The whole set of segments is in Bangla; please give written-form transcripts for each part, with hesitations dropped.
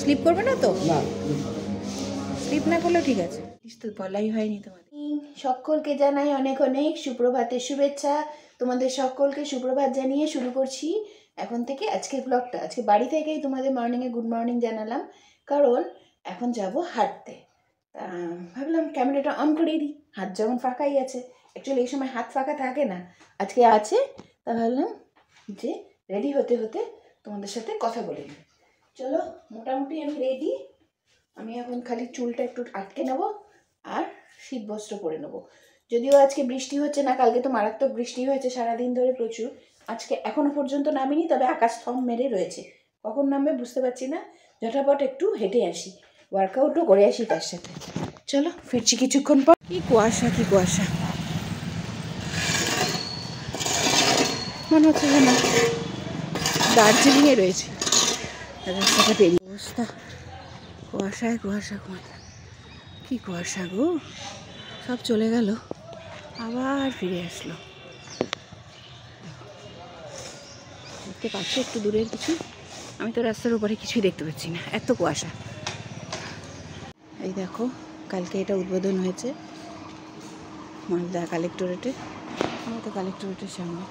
স্লিপ করবে না তো? না, স্লিপ না করলেও ঠিক আছে। তো বলাই হয়নি তোমাদের। সকলকে জানাই অনেক অনেক সুপ্রভাতের শুভেচ্ছা। তোমাদের সকলকে সুপ্রভাত জানিয়ে শুরু করছি এখন থেকে আজকের ব্লগটা। আজকে বাড়ি থেকেই তোমাদের মর্নিংয়ে গুড মর্নিং জানালাম, কারণ এখন যাব হাঁটতে। ভাবলাম ক্যামেরাটা অন করিয়ে দিই, হাত যেমন ফাঁকাই আছে। অ্যাকচুয়ালি এই সময় হাত ফাঁকা থাকে না, আজকে আছে। তা ভাবলাম যে রেডি হতে হতে তোমাদের সাথে কথা বলে নিই। চলো, মোটামুটি আমি রেডি। আমি এখন খালি চুলটা একটু আটকে নেব আর শীত বস্ত্র পরে নেব। যদিও আজকে বৃষ্টি হচ্ছে না, কালকে তো মারাত্মক বৃষ্টি হয়েছে সারাদিন ধরে প্রচুর। আজকে এখনো পর্যন্ত নামিনি, তবে আকাশ থম মেরে রয়েছে। কখন নামবে বুঝতে পারছি না। ঝটাপট একটু হেঁটে আসি, ওয়ার্কআউটও করে আসি তার সাথে। চলো, ফিরছি কিছুক্ষণ পর। কি কুয়াশা, কি কুয়াশা, মনে হচ্ছে যেন দার্জিলিংয়ে রয়েছে রাস্তাটা পেরিয়ে। অবস্থা কুয়াশায় কুয়াশা, কুয়াশা, কি কুয়াশা গো। সব চলে গেল, আবার ফিরে আসলো। দেখতে পাচ্ছি একটু দূরের কিছু, আমি তো রাস্তার উপরে কিছুই দেখতে পাচ্ছি না, এত কুয়াশা। এই দেখো, কালকে এটা উদ্বোধন হয়েছে মালদা কালেক্টরেটে। আমি তো কালেক্টরেটের সামনে।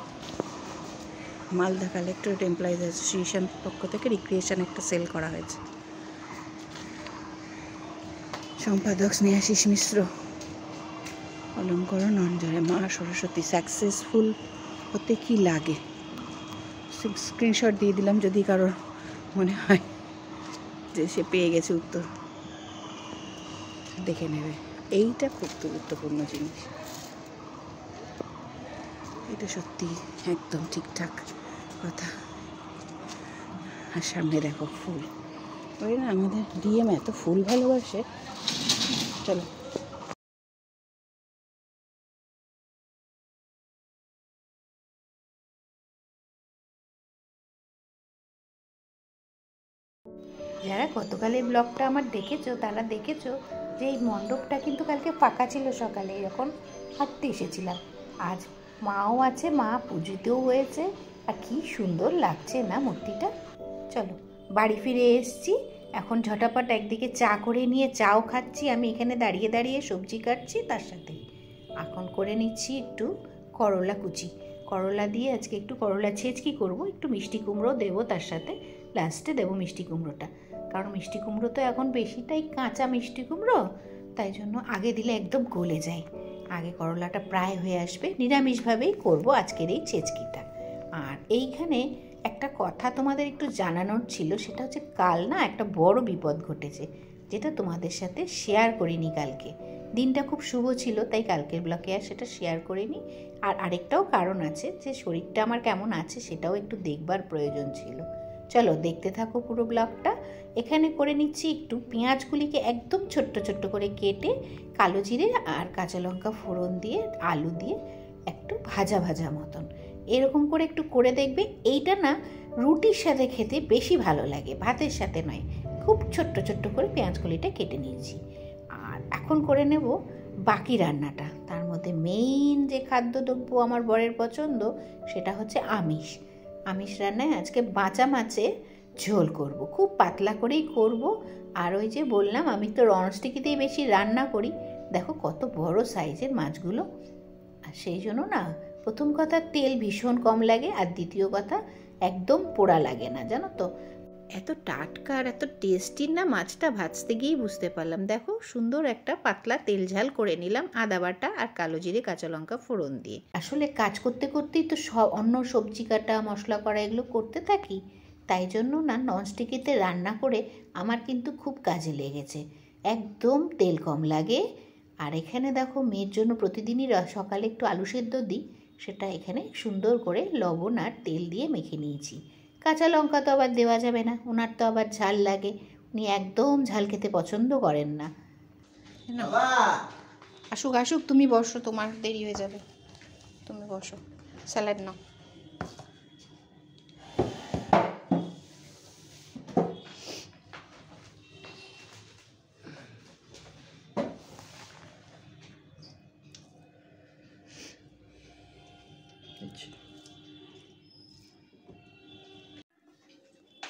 মালদা কালেক্টরেট এমপ্লয়িজ অ্যাসোসিয়েশন পক্ষ থেকে রিক্রিয়েশন একটা সেল করা হয়েছে। সম্পাদক স্নেহাশিস মিশ্র। অলঙ্করণ অঞ্জলি। মা সরস্বতী সাকসেসফুল হতে কি লাগে, স্ক্রিনশট দিয়ে দিলাম যদি কারোর মনে হয় যে সে পেয়ে গেছে উত্তর, দেখে নেবে। এইটা খুব গুরুত্বপূর্ণ জিনিস, এটা সত্যি একদম ঠিকঠাক কথা। আর সামনে দেখো ফুল, ওই না আমাদের ডিএম এত ফুল ভালোবাসে। চলো, যারা গতকালের ব্লগটা আমার দেখেছো তারা দেখেছো যে এই মণ্ডপটা কিন্তু কালকে ফাঁকা ছিল। সকালে এরকম হাঁটতে এসেছিলাম। আজ মাও আছে, মা পুজোতেও হয়েছে, আর কি সুন্দর লাগছে না মূর্তিটা। চলো, বাড়ি ফিরে এসছি। এখন ঝটাপট একদিকে চা করে নিয়ে চাও খাচ্ছি, আমি এখানে দাঁড়িয়ে দাঁড়িয়ে সবজি কাটছি, তার সাথে এখন করে নিচ্ছি একটু করলা কুচি। করলা দিয়ে আজকে একটু করলা ছেঁচকি করব, একটু মিষ্টি কুমড়ো দেবো তার সাথে, লাস্টে দেবো মিষ্টি কুমড়োটা। কারণ মিষ্টি কুমড়ো তো এখন বেশিটাই কাঁচা মিষ্টি কুমড়ো, তাই জন্য আগে দিলে একদম গলে যায়। আগে করলাটা প্রায় হয়ে আসবে। নিরামিষভাবেই করব আজকের এই ছেচকিটা। আর এইখানে একটা কথা তোমাদের একটু জানানোর ছিল, সেটা হচ্ছে কাল না একটা বড় বিপদ ঘটেছে, যেটা তোমাদের সাথে শেয়ার করিনি কালকে। দিনটা খুব শুভ ছিল, তাই কালকের ব্লগে আর সেটা শেয়ার করিনি। আর আরেকটাও কারণ আছে, যে শরীরটা আমার কেমন আছে সেটাও একটু দেখবার প্রয়োজন ছিল। চলো, দেখতে থাকো পুরো ব্লগটা। এখানে করে নিচ্ছি একটু পেঁয়াজগুলিকে একদম ছোট্ট ছোট্ট করে কেটে কালো জিরে আর কাঁচা লঙ্কা ফোড়ন দিয়ে আলু দিয়ে একটু ভাজা ভাজা মতন এরকম করে একটু করে দেখবে। এইটা না রুটির সাথে খেতে বেশি ভালো লাগে, ভাতের সাথে নয়। খুব ছোট্ট ছোট্ট করে পেঁয়াজগুলিটা কেটে নিয়েছি। আর এখন করে নেব বাকি রান্নাটা। তার মধ্যে মেইন যে খাদ্যদ্রব্য আমার বরের পছন্দ, সেটা হচ্ছে আমিষ। আমিষ রান্নায় আজকে বাঁচা মাছের ঝোল করব, খুব পাতলা করেই করব। আর ওই যে বললাম, আমি তো ননস্টিকিতেই বেশি রান্না করি। দেখো কত বড় সাইজের মাছগুলো। আর সেই জন্য না, প্রথম কথা তেল ভীষণ কম লাগে, আর দ্বিতীয় কথা একদম পোড়া লাগে না, জানো তো। এত টাটকা আর এত টেস্টি না মাছটা, ভাজতে গিয়েই বুঝতে পারলাম। দেখো, সুন্দর একটা পাতলা তেল ঝাল করে নিলাম আদা বাটা আর কালো জিরে কাঁচা লঙ্কা ফোড়ন দিয়ে। আসলে কাজ করতে করতেই তো সব অন্য সবজি কাটা মশলা করা এগুলো করতে থাকি, তাই জন্য না ননস্টিকিতে রান্না করে আমার কিন্তু খুব কাজে লেগেছে। একদম তেল কম লাগে। আর এখানে দেখো, মেয়ের জন্য প্রতিদিনই সকালে একটু আলু সেদ্ধ দিই, সেটা এখানে সুন্দর করে লবণ আর তেল দিয়ে মেখে নিয়েছি। কাঁচা লঙ্কা তো আবার দেওয়া যাবে না, ওনার তো আবার ঝাল লাগে, উনি একদম ঝাল খেতে পছন্দ করেন না। আসুক আসুক, তুমি বসো, তোমার দেরি হয়ে যাবে, তুমি বসো, স্যালাড নাও।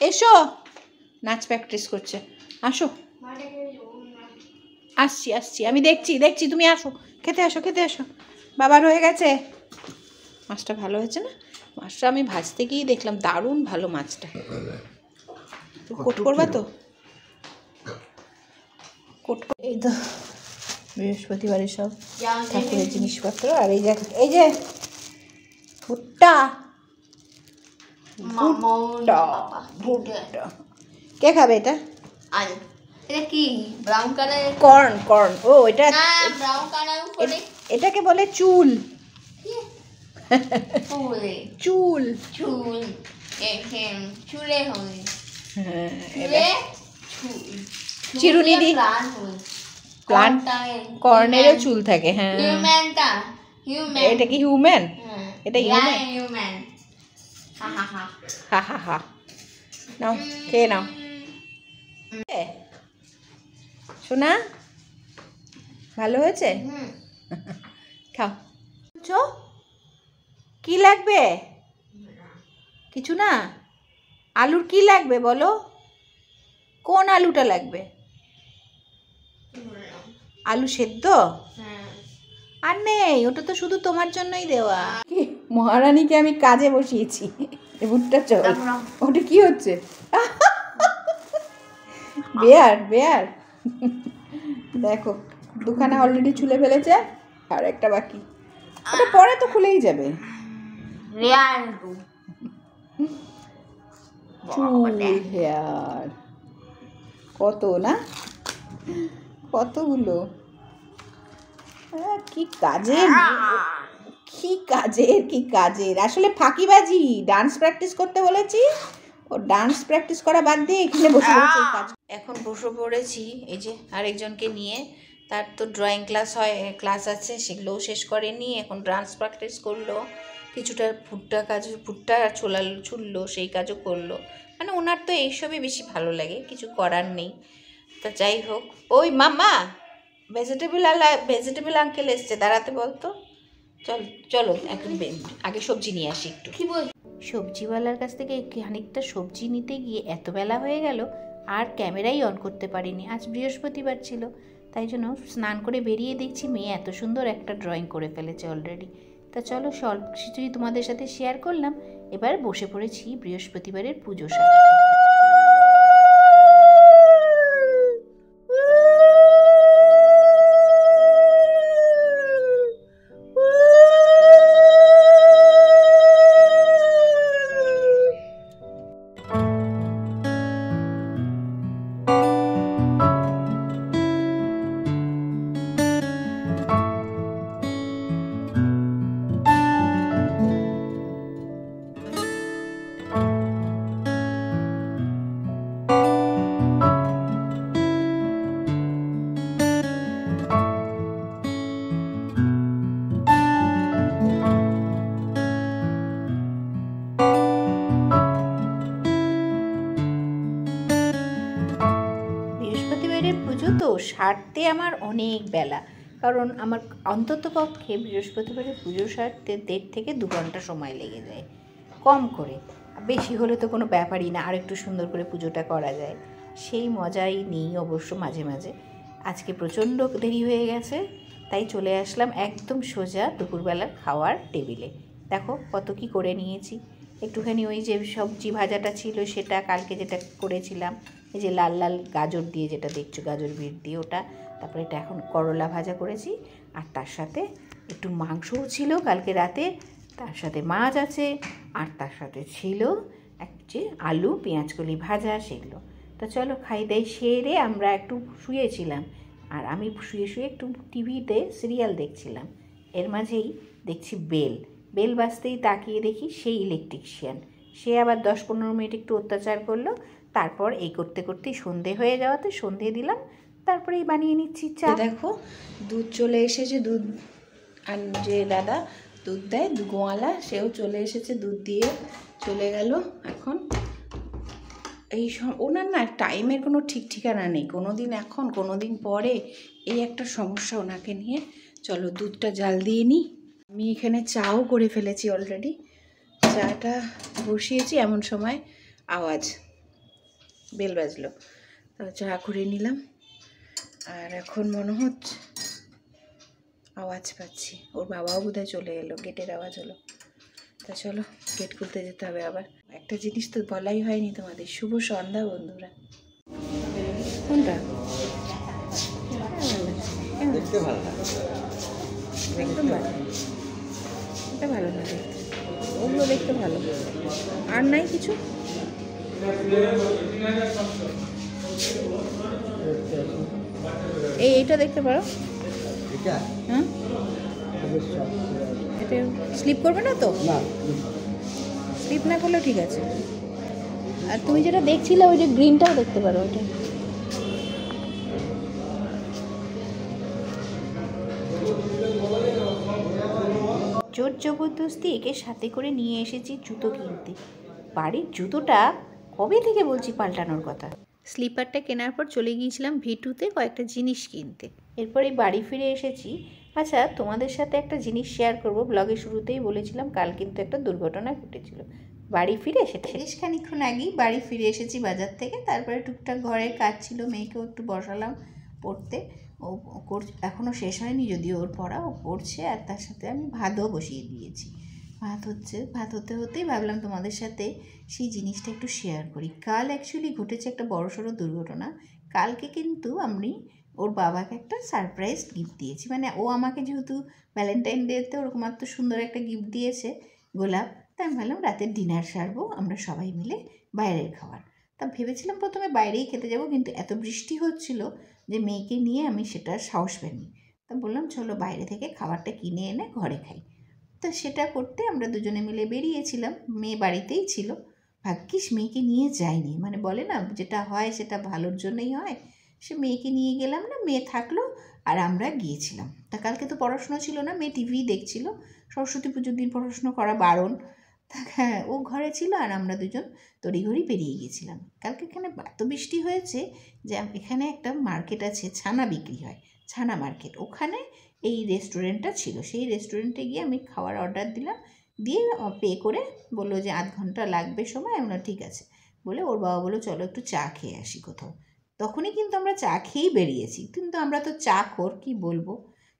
এসো, নাচ প্র্যাকটিস করছে। আসো, আসছি আসছি, আমি দেখছি দেখছি, তুমি আসো, খেতে আসো খেতে আসো। বাবার হয়ে গেছে মাছটা, ভালো হয়েছে না? মাছটা আমি ভাজতে গিয়ে দেখলাম দারুণ ভালো মাছটা। কোট করবা তো? কোট। এই তো বৃহস্পতিবারের সব ঠাকুরের জিনিসপত্র। আর এই যে ভুট্টা, ভুট্টা ভুট্টা। কে খাবে এটা? এটা কি ব্রাউন কালার? Corn, corn. ও এটা ব্রাউন কালার উপরে এটাকে বলে চুল। চুল চুল চুলে হবে। চিরুনি দি প্লান্ট, কর্নেরও চুল থাকে। হ্যাঁ, এটা কি হিউম্যান? এটা হিউম্যান। হা হা হা। নাও খেয়ে নাও শোনা, ভালো হয়েছে? খাও। কি লাগবে? কিছু না। আলুর কি লাগবে বলো? কোন আলুটা লাগবে? আলু সেদ্ধ? আর নেই, ওটা তো শুধু তোমার জন্যই দেওয়া। মহারানীকে আমি কাজে বসিয়েছি। ভুট্টা চল। ওটা কি হচ্ছে? Bear bear. দেখো দুখানা অলরেডি ছুলে ফেলেছে, আর একটা বাকি। ওটা পরে তো খুলেই যাবে। চুল, হেয়ার, কত না, কতগুলো। কি কাজের, কি কাজের, কি কাজের। আসলে ফাঁকিবাজি। ডান্স প্র্যাকটিস করতে বলেছি, ও ডান্স প্র্যাকটিস করা বাদ দিয়ে এখানে বসে পড়েছে এই কাজ। এখন বসে পড়েছি এই যে আরেকজনকে নিয়ে। তার তো ড্রয়িং ক্লাস আছে, সেগুলোও শেষ করেনি, এখন ডান্স প্র্যাকটিস করলো। কিছুটা ভুট্টা ছুললো, সেই কাজও করলো। মানে ওনার তো এইসবই বেশি ভালো লাগে, কিছু করার নেই। তা যাই হোক, ওই মামা ভেজিটেবল আঙ্কেল এসছে, দাঁড়াতে বলতো। চলো এখন আগে সবজি নিয়ে আসি একটু। কি বল? সবজিওয়ালার কাছ থেকে খানিকটা সবজি নিতে গিয়ে এত বেলা হয়ে গেল, আর ক্যামেরাই অন করতে পারিনি। আজ বৃহস্পতিবার ছিল, তাই জন্য স্নান করে বেরিয়ে দেখছি মেয়ে এত সুন্দর একটা ড্রয়িং করে ফেলেছে অলরেডি। তা চলো সব কিছুই তোমাদের সাথে শেয়ার করলাম। এবার বসে পড়েছি বৃহস্পতিবারের পুজো সারতে। পুজো তো সারতে আমার অনেক বেলা, কারণ আমার অন্তত পক্ষে বৃহস্পতিবারের পুজো সারতে 1.5 থেকে 2 ঘন্টা সময় লেগে যায় কম করে। বেশি হলে তো কোনো ব্যাপারই না, আর একটু সুন্দর করে পুজোটা করা যায়, সেই মজাই নেই অবশ্য মাঝে মাঝে। আজকে প্রচণ্ড দেরি হয়ে গেছে, তাই চলে আসলাম একদম সোজা দুপুরবেলার খাওয়ার টেবিলে। দেখো কত কি করে নিয়েছি। একটুখানি ওই যে সবজি ভাজাটা ছিল সেটা, কালকে যেটা করেছিলাম এই যে লাল লাল গাজর দিয়ে যেটা দেখছো, গাজর বিট দিয়ে ওটা। তারপরে এটা এখন করলা ভাজা করেছি, আর তার সাথে একটু মাংসও ছিল কালকে রাতে, তার সাথে মাছ আছে, আর তার সাথে ছিল এক যে আলু পেঁয়াজকলি ভাজা, সেগুলো। তো চলো খাই দাই সেরে আমরা একটু শুয়েছিলাম, আর আমি শুয়ে শুয়ে একটু টিভিতে সিরিয়াল দেখছিলাম। এর মাঝেই দেখছি বেল বাজতেই তাকিয়ে দেখি সেই ইলেকট্রিশিয়ান, সে আবার 10-15 মিনিট একটু অত্যাচার করলো। তারপর এই করতে করতেই সন্ধে হয়ে যাওয়াতে সন্ধে দিলাম, তারপরেই বানিয়ে নিচ্ছি চা। দেখো দুধ চলে এসেছে, দুধ আর যে দাদা দুধ দেয় গোয়ালা, সেও চলে এসেছে, দুধ দিয়ে চলে গেল। এখন এই ওনার না টাইমের কোনো ঠিক ঠিকানা নেই, কোনো দিন এখন কোনো দিন পরে, এই একটা সমস্যা ওনাকে নিয়ে। চলো দুধটা জাল দিয়ে নিই। আমি এখানে চাও করে ফেলেছি অলরেডি, চাটা বসিয়েছি, এমন সময় আওয়াজ বেল বাজলো, তো চা করে নিলাম। আর এখন মনে হচ্ছে আওয়াজ পাচ্ছি, ওর বাবাও বোধহয় চলে এলো, গেটের আওয়াজ হলো। তা চলো গেট খুলতে যেতে হবে আবার। একটা জিনিস তো বলাই হয়নি তোমাদের, শুভ সন্ধ্যা বন্ধুরা। কোনটা দেখতে ভালো লাগে? একদম ভালো, এটা ভালো না দেখতে, ওগুলো দেখতে ভালো। আর নাই কিছু? এইটা দেখতে পারো। হ্যাঁ, এটা স্লিপ করবে না তো? স্লিপ না করলেও ঠিক আছে। আর তুমি যেটা দেখছিলে ওই যে গ্রিনটাও দেখতে পারো, ওইটা। জোর জবরদস্তি একে সাথে করে নিয়ে এসেছি জুতো কিনতে। বাড়ির জুতোটা কবে থেকে বলছি পাল্টানোর কথা। স্লিপারটা কেনার পর চলে গিয়েছিলাম V2-তে কয়েকটা জিনিস কিনতে। এরপরে বাড়ি ফিরে এসেছি। আচ্ছা, তোমাদের সাথে একটা জিনিস শেয়ার করব। ব্লগের শুরুতেই বলেছিলাম কাল কিন্তু একটা দুর্ঘটনা ঘটেছিল। বাড়ি ফিরে সেটা বেশ খানিক্ষণ আগেই বাড়ি ফিরে এসেছি বাজার থেকে। তারপরে টুকটাক ঘরের কাজ ছিল, মেয়েকেও একটু বসালাম পড়তে। ও এখনও শেষ হয়নি যদিও ওর পড়া, ও পড়ছে। আর তার সাথে আমি ভাতও বসিয়ে দিয়েছি। ভাত হতে হতেই ভাবলাম তোমাদের সাথে সেই জিনিসটা একটু শেয়ার করি। কাল অ্যাকচুয়ালি ঘটেছে একটা বড়সড় দুর্ঘটনা। কালকে কিন্তু আমি ওর বাবাকে একটা সারপ্রাইজ গিফট দিয়েছি। মানে ও আমাকে যেহেতু ভ্যালেন্টাইন ডেতে ওরকম এত সুন্দর একটা গিফট দিয়েছে, গোলাপ, তা আমি ভাবলাম রাতের ডিনার সারবো আমরা সবাই মিলে বাইরের খাবার। তা ভেবেছিলাম প্রথমে বাইরেই খেতে যাব, কিন্তু এত বৃষ্টি হচ্ছিল যে মেয়েকে নিয়ে আমি সেটা সাহস পাইনি। তা বললাম চলো বাইরে থেকে খাবারটা কিনে এনে ঘরে খাই। তা সেটা করতে আমরা দুজনে মিলে বেরিয়েছিলাম। মেয়ে বাড়িতেই ছিল। ভাগ্যিস মেয়েকে নিয়ে যায়নি, মানে বলে না যেটা হয় সেটা ভালোর জন্যই হয়। সে মেয়েকে নিয়ে গেলাম না, মেয়ে থাকলো আর আমরা গিয়েছিলাম। তা কালকে তো পড়াশুনো ছিল না, মেয়ে টিভি দেখছিল। সরস্বতী পুজোর দিন পড়াশুনো করা বারণ। তা হ্যাঁ, ও ঘরে ছিল আর আমরা দুজন তড়িঘড়ি বেরিয়ে গিয়েছিলাম। কালকে এখানে এত বৃষ্টি হয়েছে যে এখানে একটা মার্কেট আছে, ছানা বিক্রি হয়, ছানা মার্কেট। ওখানে এই রেস্টুরেন্টটা ছিল। সেই রেস্টুরেন্টে গিয়ে আমি খাওয়ার অর্ডার দিলাম, দিয়ে পে করে বললো যে 0.5 ঘন্টা লাগবে সময়। আমরা ঠিক আছে বলে ওর বাবা বললো চলো একটু চা খেয়ে আসি কোথাও। তখনই কিন্তু আমরা চা খেয়েই বেরিয়েছি, কিন্তু আমরা তো চা খোর, কী বলবো।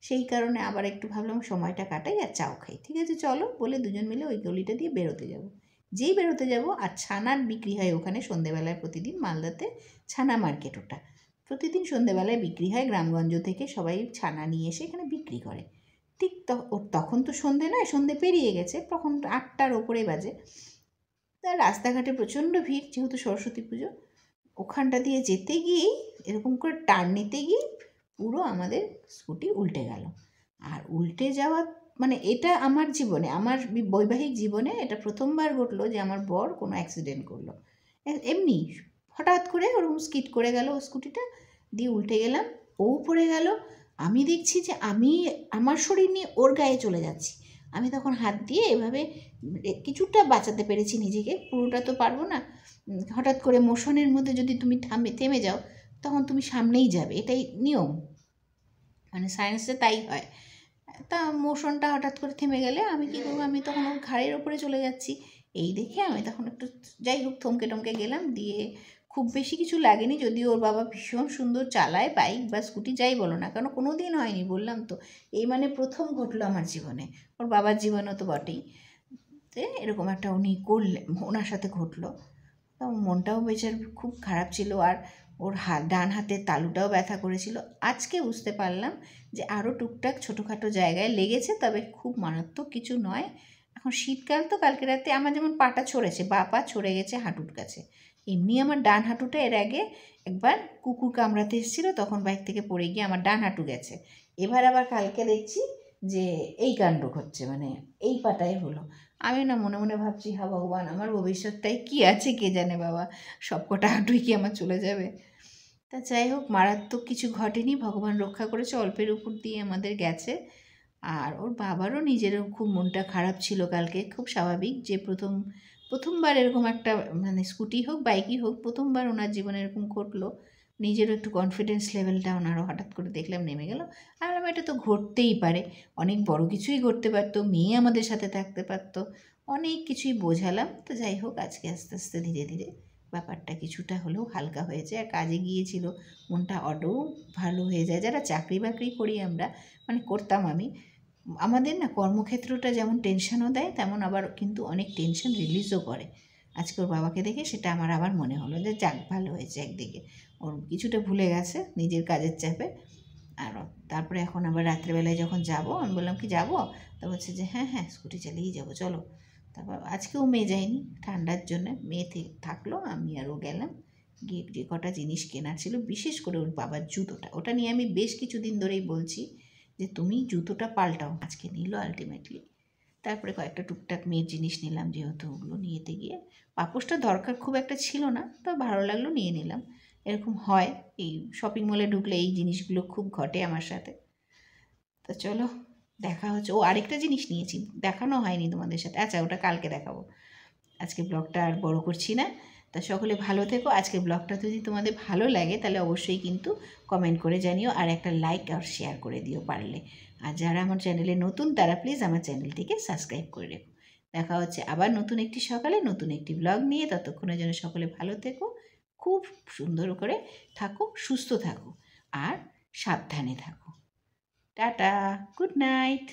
সেই কারণে আবার একটু ভাবলাম সময়টা কাটাই আর চাও খাই। ঠিক আছে চলো বলে দুজন মিলে ওই গলিটা দিয়ে বেরোতে যাব। যেই বেরোতে যাব, আর ছানার বিক্রি হয় ওখানে সন্ধেবেলায় প্রতিদিন, মালদাতে ছানা মার্কেট ওটা। প্রতিদিন সন্ধেবেলায় বিক্রি হয়, গ্রামগঞ্জ থেকে সবাই ছানা নিয়ে এসে এখানে বিক্রি করে। ঠিক তখন তো সন্ধে নয়, সন্ধে পেরিয়ে গেছে, তখন 8টার ওপরে বাজে। তা রাস্তাঘাটে প্রচণ্ড ভিড়, যেহেতু সরস্বতী পুজো। ওখানটা দিয়ে যেতে গিয়েই এরকম করে টার্ন নিতে গিয়ে পুরো আমাদের স্কুটি উল্টে গেল। আর উল্টে যাওয়া মানে এটা আমার জীবনে, আমার বৈবাহিক জীবনে এটা প্রথমবার ঘটলো যে আমার বর কোনো অ্যাক্সিডেন্ট করলো। এমনি হঠাৎ করে ওরকম স্কিড করে গেল ও স্কুটিটা, দিয়ে উল্টে গেলাম। ও পড়ে গেল। আমি দেখছি যে আমি আমার শরীর নিয়ে ওর গায়ে চলে যাচ্ছি। আমি তখন হাত দিয়ে এভাবে কিছুটা বাঁচাতে পেরেছি নিজেকে, পুরোটা তো পারবো না। হঠাৎ করে মোশনের মধ্যে যদি তুমি থেমে যাও তখন তুমি সামনেই যাবে, এটাই নিয়ম, মানে সায়েন্সে তাই হয়। তা মোশনটা হঠাৎ করে থেমে গেলে আমি কী করবো, আমি তখন ওর ঘাড়ের ওপরে চলে যাচ্ছি। এই দেখে আমি তখন একটু যাই হোক থমকে টমকে গেলাম, দিয়ে খুব বেশি কিছু লাগেনি। যদিও ওর বাবা ভীষণ সুন্দর চালায় বাইক বা স্কুটি, যাই বলো না কেন, কোনো দিন হয়নি, বললাম তো। এই মানে প্রথম ঘটলো আমার জীবনে, ওর বাবার জীবনেও তো বটেই। তো এরকম একটা উনি করলেন, ওনার সাথে ঘটলো। তো মনটাও বেচার খুব খারাপ ছিল। আর ওর ডান হাতের তালুটাও ব্যথা করেছিল। আজকে বুঝতে পারলাম যে আরও টুকটাক ছোটোখাটো জায়গায় লেগেছে, তবে খুব মারাত্মক কিছু নয়। এখন শীতকাল তো, কালকে রাতে আমার যেমন পাটা ছড়েছে, বা পা ছড়ে গেছে হাঁটুর কাছে। এমনি আমার ডান হাঁটুটা এর আগে একবার কুকুর কামড়াতে এসেছিলো, তখন বাইক থেকে পড়ে গিয়ে আমার ডান হাঁটু গেছে। এবার আবার কালকে দেখছি যে এই কাণ্ড ঘটছে, মানে এই পাটাই হলো। আমি না মনে মনে ভাবছি, হা ভগবান, আমার ভবিষ্যৎটাই কী আছে কে জানে বাবা, সব কটা হাঁটুই কি আমার চলে যাবে। তা যাই হোক, মারাত্মক কিছু ঘটেনি, ভগবান রক্ষা করেছে, অল্পের উপর দিয়ে আমাদের গেছে। আর ওর বাবারও নিজেরও খুব মনটা খারাপ ছিল কালকে, খুব স্বাভাবিক, যে প্রথমবার এরকম একটা, মানে স্কুটি হোক বাইকই হোক, প্রথমবার ওনার জীবনে এরকম ঘটলো। নিজেরও একটু কনফিডেন্স লেভেলটা ওনারও হঠাৎ করে দেখলাম নেমে গেল। আর আমার এটা তো ঘটতেই পারে, অনেক বড় কিছুই ঘটতে পারতো, মেয়ে আমাদের সাথে থাকতে পারতো, অনেক কিছুই বোঝালাম। তো যাই হোক, আজকে আস্তে আস্তে ধীরে ধীরে ব্যাপারটা কিছুটা হলেও হালকা হয়েছে। আর কাজে গিয়েছিল, মনটা আরও ভালো হয়ে যায়। যারা চাকরি বাকরি করি আমরা, মানে করতাম আমি, আমাদের না কর্মক্ষেত্রটা যেমন টেনশনও দেয়, তেমন আবার কিন্তু অনেক টেনশন রিলিজও করে। আজকে ওর বাবাকে দেখে সেটা আমার আবার মনে হলো যে যাক, ভালো হয়েছে একদিকে, ওর কিছুটা ভুলে গেছে নিজের কাজের চাপে। আর তারপরে এখন আবার রাত্রেবেলায় যখন যাব, আমি বললাম কি যাব, তা বলছে যে হ্যাঁ হ্যাঁ স্কুটি চালিয়েই যাবো চলো। তারপর আজকেও মেয়ে যায়নি ঠান্ডার জন্য, মেয়ে থাকলো, আমি আর ও গেলাম। গিয়ে যে কটা জিনিস কেনার ছিল, বিশেষ করে ওর বাবার জুতোটা, ওটা নিয়ে আমি বেশ কিছুদিন ধরেই বলছি যে তুমি জুতোটা পাল্টাও। আজকে নিল আলটিমেটলি। তারপরে কয়েকটা টুকটাক মেয়ের জিনিস নিলাম, যেহেতু ওগুলো নিয়েতে গিয়ে পাপোশটা দরকার খুব একটা ছিল না, তো ভালো লাগলো নিয়ে নিলাম। এরকম হয়, এই শপিং মলে ঢুকলে এই জিনিসগুলো খুব ঘটে আমার সাথে। তো চলো, দেখা হচ্ছে। ও আরেকটা জিনিস নিয়েছি, দেখানো হয়নি তোমাদের সাথে, আচ্ছা ওটা কালকে দেখাবো। আজকে ব্লগটা আর বড় করছি না। তা সকলে ভালো থেকো। আজকে ব্লগটা যদি তোমাদের ভালো লাগে তাহলে অবশ্যই কিন্তু কমেন্ট করে জানিও, আর একটা লাইক আর শেয়ার করে দিও পারলে। আর যারা আমার চ্যানেলে নতুন তারা প্লিজ আমার চ্যানেলটিকে সাবস্ক্রাইব করে রেখো। দেখা হচ্ছে আবার নতুন একটি সকালে নতুন একটি ব্লগ নিয়ে। ততক্ষণের জন্য সকলে ভালো থেকো, খুব সুন্দর করে থাকো, সুস্থ থাকো আর সাবধানে থাকো। Tata, good night.